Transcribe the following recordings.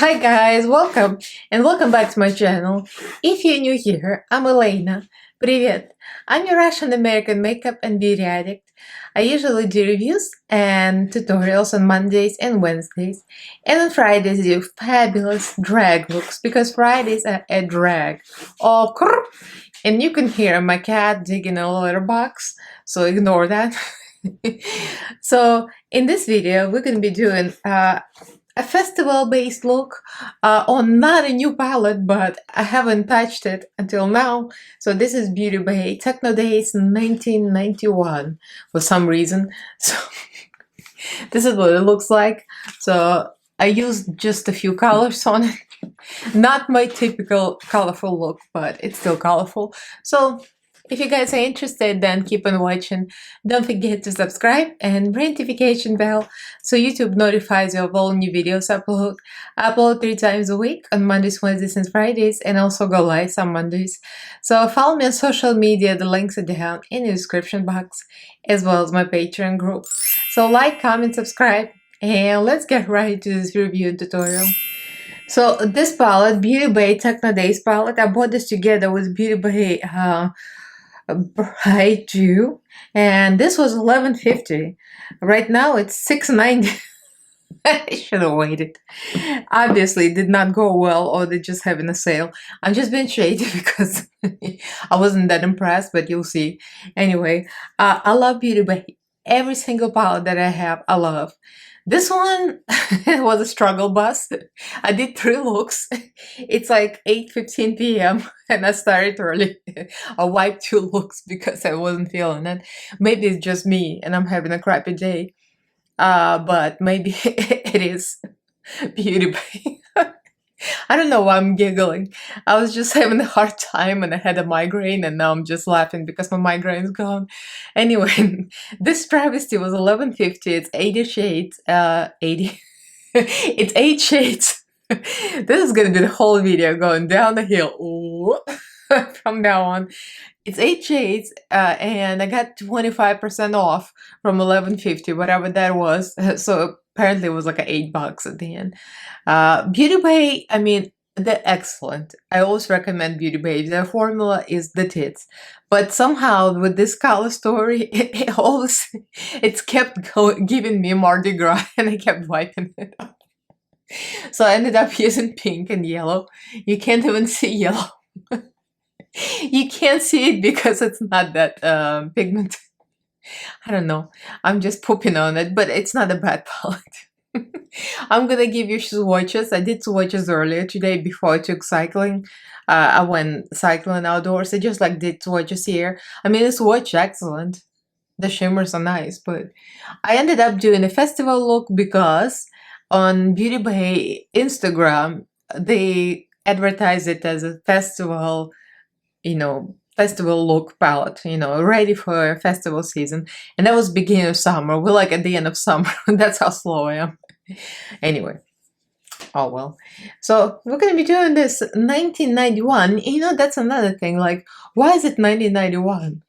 Hi guys, welcome and welcome back to my channel. If you're new here, I'm Elaina. Привет! I'm your Russian-American makeup and beauty addict. I usually do reviews and tutorials on Mondays and Wednesdays, and on Fridays do fabulous drag looks because Fridays are a drag. Oh, and you can hear my cat digging a litter box, so ignore that. So in this video, we're going to be doing a festival-based look on not a new palette, but I haven't touched it until now. So this is Beauty by Technidaze 1991 for some reason. So this is what it looks like. So I used just a few colors on it. Not my typical colorful look, but it's still colorful. So if you guys are interested, then keep on watching. Don't forget to subscribe and ring notification bell so YouTube notifies you of all new videos upload. I upload 3 times a week on Mondays, Wednesdays, and Fridays, and also go live some Mondays. So follow me on social media. The links are down in the description box, as well as my Patreon group. So like, comment, subscribe, and let's get right into this review and tutorial. So this palette, Beauty by Technidaze palette, I bought this together with Beauty by Bright Dew, and this was $11.50. Right now it's $6.90. I should have waited. Obviously, it did not go well, or they're just having a sale. I'm just being shady because I wasn't that impressed, but you'll see. Anyway, I love Beauty by every single palette that I have. I love. This one was a struggle bus. I did 3 looks. It's like 8:15 p.m. and I started early. I wiped 2 looks because I wasn't feeling it. Maybe it's just me and I'm having a crappy day. But maybe it is Beauty by. I don't know why I'm giggling. I was just having a hard time and I had a migraine, and now I'm just laughing because my migraine's gone. Anyway, this travesty was $11.50. It's 80 shades. 80. It's 8 shades. This is gonna be the whole video going down the hill. Ooh. From now on. It's 8 shades, and I got 25% off from $11.50, whatever that was. So apparently it was like $8 at the end. Beauty Bay, I mean, they're excellent. I always recommend Beauty Bay. Their formula is the tits. But somehow with this color story, it's kept giving me Mardi Gras, and I kept wiping it up. So I ended up using pink and yellow. You can't even see yellow. You can't see it because it's not that pigmented. I don't know. I'm just pooping on it, but it's not a bad palette. I'm gonna give you swatches. I did swatches earlier today before I took cycling. I went cycling outdoors. I just did swatches here. I mean, the swatch excellent. The shimmers are nice, but I ended up doing a festival look because on Beauty by Instagram, they advertise it as a festival, festival look palette, ready for festival season. And that was beginning of summer. We're like at the end of summer. That's how slow I am. Anyway, oh well. So we're gonna be doing this 1991. That's another thing. Like, why is it 1991?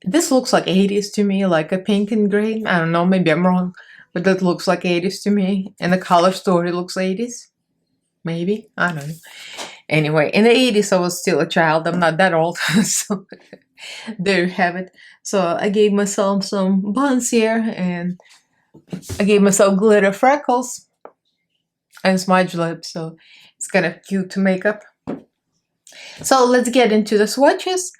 This looks like 80s to me, like a pink and green. I don't know, maybe I'm wrong, but that looks like 80s to me. And the color story looks 80s. Maybe, I don't know. Anyway, in the 80s, I was still a child. I'm not that old, so there you have it. So I gave myself some buns here, and I gave myself glitter freckles and smudge lips, so it's kind of cute to make up. So let's get into the swatches,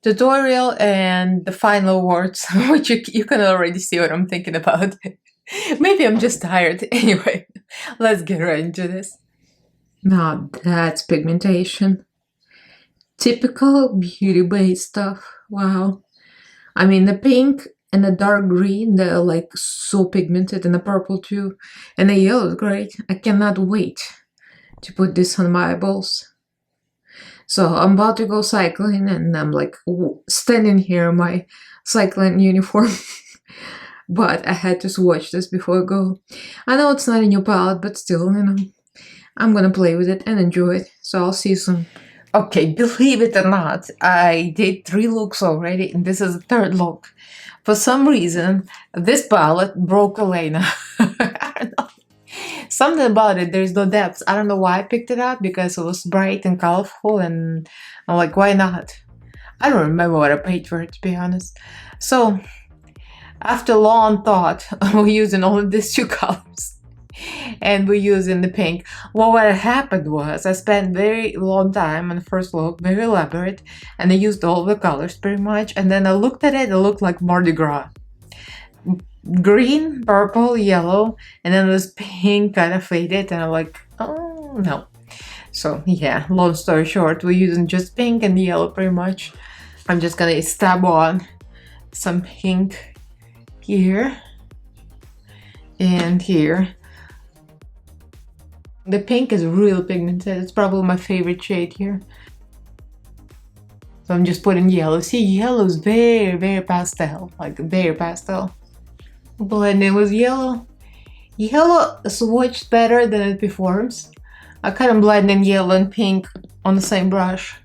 tutorial, and the final words, which you can already see what I'm thinking about. Maybe I'm just tired. Anyway, let's get right into this. Now that's pigmentation. Typical Beauty Bay stuff. Wow. I mean, the pink and the dark green, they're like so pigmented, and the purple too. And the yellow is great. I cannot wait to put this on my eyeballs. So I'm about to go cycling, and I'm like standing here in my cycling uniform. But I had to swatch this before I go. I know it's not a new palette, but still, I'm gonna play with it and enjoy it, so I'll see you soon. Okay, believe it or not, I did 3 looks already, and this is the 3rd look. For some reason, this palette broke Elaina. I don't know. Something about it, there's no depth. I don't know why I picked it up, because it was bright and colorful, and I'm like, why not? I don't remember what I paid for it, to be honest. So after long thought, we're using all of these two colors, and we're using the pink. Well, what happened was I spent very long time on the first look, very elaborate, and I used all the colors pretty much, and then I looked at it, it looked like Mardi Gras. Green, purple, yellow, and then this pink kind of faded, and I'm like, oh no. So yeah, long story short, we're using just pink and yellow pretty much. I'm just gonna stab on some pink here and here. The pink is really pigmented. It's probably my favorite shade here. So I'm just putting yellow. See, yellow is very, very pastel, like very pastel. Blending with yellow. Yellow swatched better than it performs. I kind of blending yellow and pink on the same brush.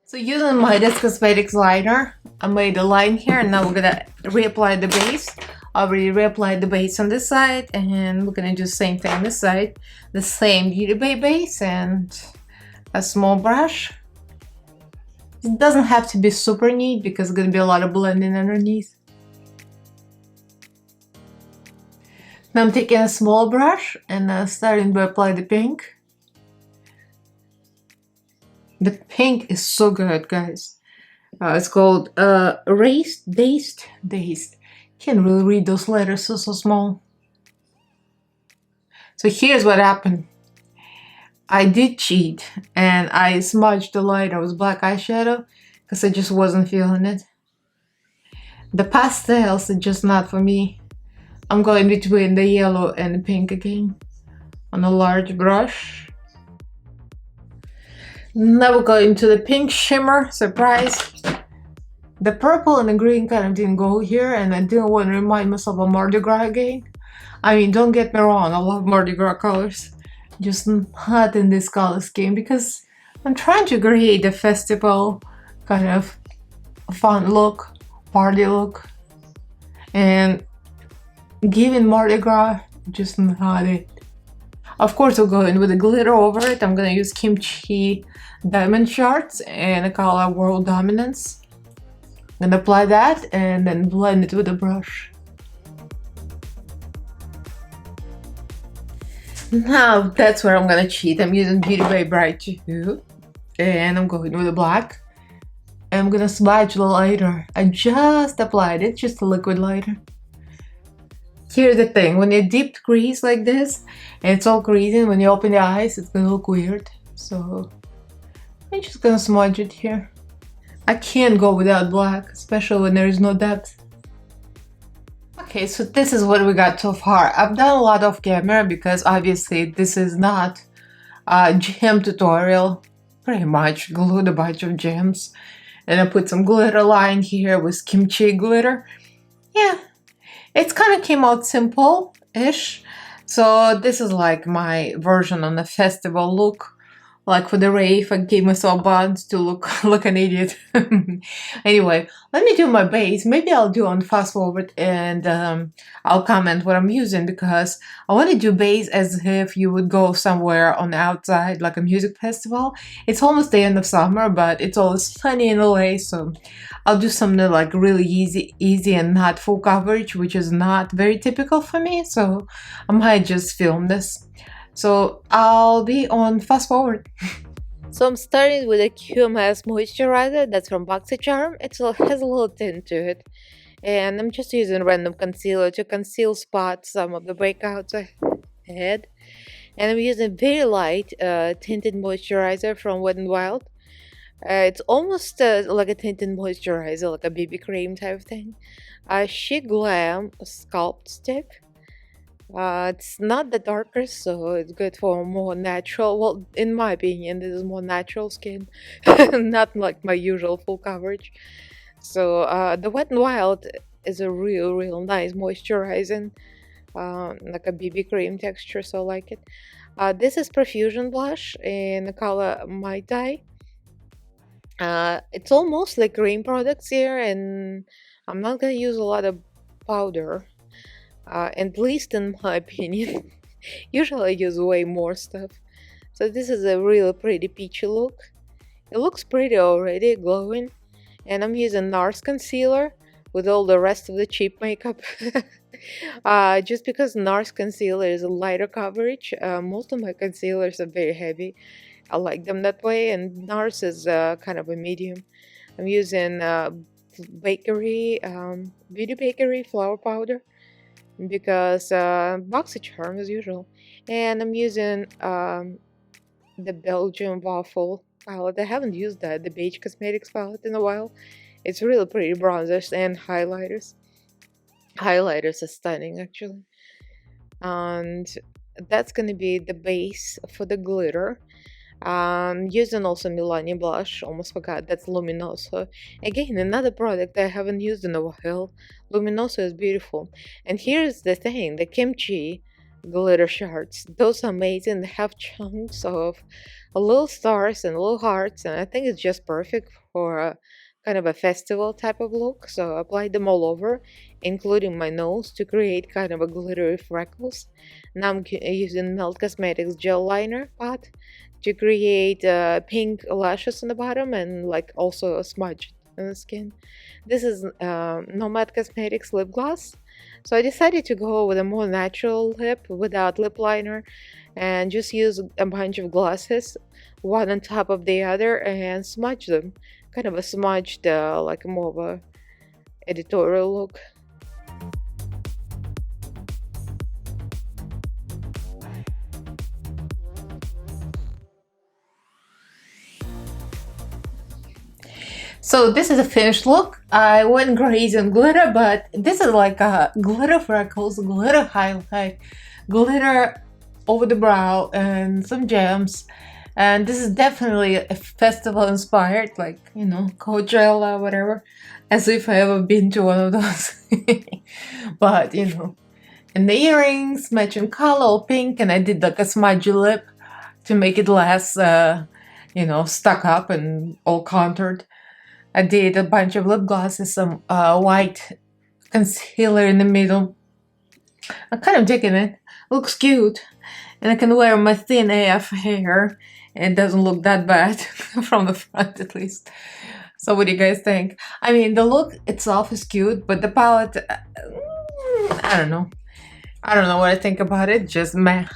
So using my Cosmetics liner, I made a line here, and now we're gonna reapply the base. I already reapplied the base on this side, and we're gonna do the same thing on this side. The same Beauty Bay base and a small brush. It doesn't have to be super neat because it's gonna be a lot of blending underneath. Now I'm taking a small brush and starting to apply the pink. The pink is so good, guys. It's called Dazed. Can't really read those letters, so small. So here's what happened. I did cheat, and I smudged the liner with black eyeshadow because I just wasn't feeling it. The pastels are just not for me. I'm going between the yellow and the pink again on a large brush. Now we're going to the pink shimmer. Surprise! The purple and the green kind of didn't go here, and I didn't want to remind myself of Mardi Gras again. I mean, don't get me wrong, I love Mardi Gras colors. Just not in this color scheme because I'm trying to create a festival kind of fun look, party look. And giving Mardi Gras, just not it. Of course, we're going with the glitter over it. I'm gonna use Kimchi Diamond Shards and the color World Dominance. I'm gonna apply that and then blend it with a brush. Now that's where I'm gonna cheat. I'm using Beauty Bay Bright 2 and I'm going with the black. And I'm gonna smudge the lighter. I just applied it, just a liquid lighter. Here's the thing, when you deep crease like this and it's all creasing, when you open the eyes it's gonna look weird. So I'm just gonna smudge it here. I can't go without black, especially when there is no depth. Okay, so this is what we got so far. I've done a lot off camera because obviously this is not a gem tutorial. Pretty much glued a bunch of gems. And I put some glitter line here with kimchi glitter. Yeah, it's kind of came out simple-ish. So this is like my version on the festival look. Like for the rave, I gave myself buns to look like an idiot. Anyway, let me do my base. Maybe I'll do on fast forward and I'll comment what I'm using because I want to do base as if you would go somewhere on the outside, like a music festival. It's almost the end of summer, but it's always sunny in LA, so I'll do something like really easy and not full coverage, which is not very typical for me. So I might just film this. So I'll be on fast forward. So I'm starting with a QMS moisturizer that's from BoxyCharm. It has a little tint to it. And I'm just using random concealer to conceal spots, some of the breakouts I had. And I'm using very light tinted moisturizer from Wet n Wild. It's almost like a tinted moisturizer, like a BB cream type of thing. Glam Sculpt Stick. It's not the darkest, so it's good for more natural. Well, in my opinion, this is more natural skin, not like my usual full coverage. So the Wet n Wild is a real nice moisturizing, like a BB cream texture, so I like it. This is Profusion blush in the color Mai Tai. It's almost like cream products here, and I'm not gonna use a lot of powder, at least in my opinion. Usually I use way more stuff. So this is a really pretty peachy look. It looks pretty already, glowing. And I'm using NARS concealer with all the rest of the cheap makeup. Just because NARS concealer is a lighter coverage, most of my concealers are very heavy. I like them that way, and NARS is kind of a medium. I'm using Beauty Bakery flour powder because BoxyCharm as usual. And I'm using the Belgian Waffle palette. I haven't used the Beige Cosmetics palette in a while. It's really pretty bronzers and highlighters. Highlighters are stunning actually. And that's gonna be the base for the glitter. Using also Milani blush, almost forgot, that's Luminoso. Again, another product I haven't used in a while. Luminoso is beautiful. And here's the thing, the kimchi glitter shards, those are amazing. They have chunks of little stars and little hearts, and I think it's just perfect for a kind of a festival type of look. So I applied them all over, including my nose, to create kind of a glittery freckles. Now I'm using Melt Cosmetics gel liner pot to create pink lashes on the bottom and like also a smudge on the skin. This is Nomad Cosmetics lip gloss. So I decided to go with a more natural lip without lip liner and just use a bunch of glosses, one on top of the other, and smudge them. Kind of a smudged, like more of a editorial look. So this is a finished look. I went crazy on glitter, but this is like a glitter freckles, glitter highlight, glitter over the brow, and some gems. And this is definitely a festival inspired, like, you know, Coachella, whatever, as if I ever been to one of those. But, you know, and the earrings matching color, all pink, and I did like a smudgy lip to make it less, you know, stuck up and all contoured. I did a bunch of lip glosses, some white concealer in the middle. I'm kind of digging it. Looks cute. And I can wear my thin AF hair. And it doesn't look that bad from the front at least. So what do you guys think? I mean, the look itself is cute, but the palette, I don't know. I don't know what I think about it. Just meh.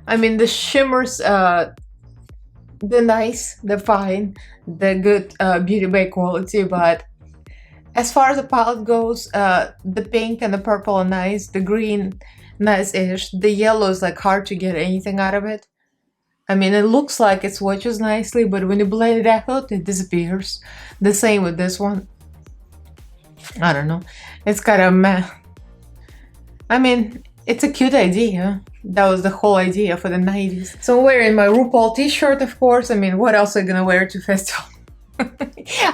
I mean, the shimmers, they're nice, they're fine, they're good beauty bay quality, but as far as the palette goes, the pink and the purple are nice, the green nice-ish, the yellow is like hard to get anything out of it. I mean, it looks like it swatches nicely, but when you blend it out, it disappears. The same with this one. I don't know, it's kind of meh. I mean, it's a cute idea. That was the whole idea for the 90s. So I'm wearing my RuPaul t-shirt, of course. I mean, what else are you gonna wear to festival?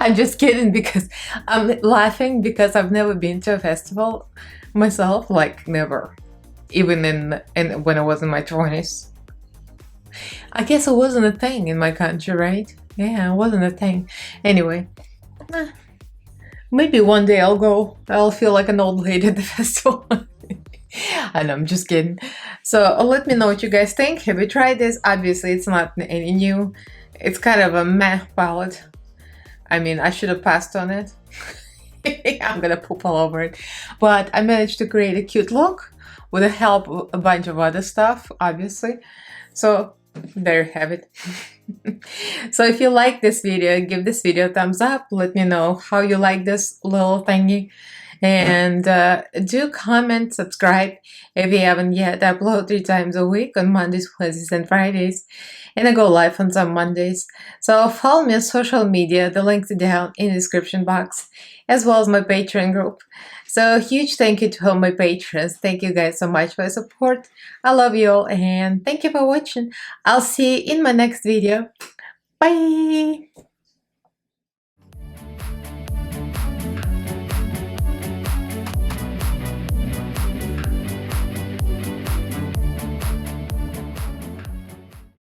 I'm just kidding because I'm laughing because I've never been to a festival myself, like never. Even in when I was in my 20s. I guess it wasn't a thing in my country, right? Yeah, it wasn't a thing. Anyway, maybe one day I'll go. I'll feel like an old lady at the festival. And I'm just kidding. So let me know what you guys think. Have you tried this? Obviously, it's not any new. It's kind of a meh palette. I mean, I should have passed on it. I'm gonna poop all over it. But I managed to create a cute look with the help of a bunch of other stuff, obviously. So there you have it. So if you like this video, give this video a thumbs up. Let me know how you like this little thingy. And do comment, subscribe if you haven't yet. I upload 3 times a week on Mondays, Wednesdays, and Fridays. And I go live on some Mondays. So follow me on social media. The links are down in the description box, as well as my Patreon group. So huge thank you to all my patrons. Thank you guys so much for your support. I love you all and thank you for watching. I'll see you in my next video. Bye!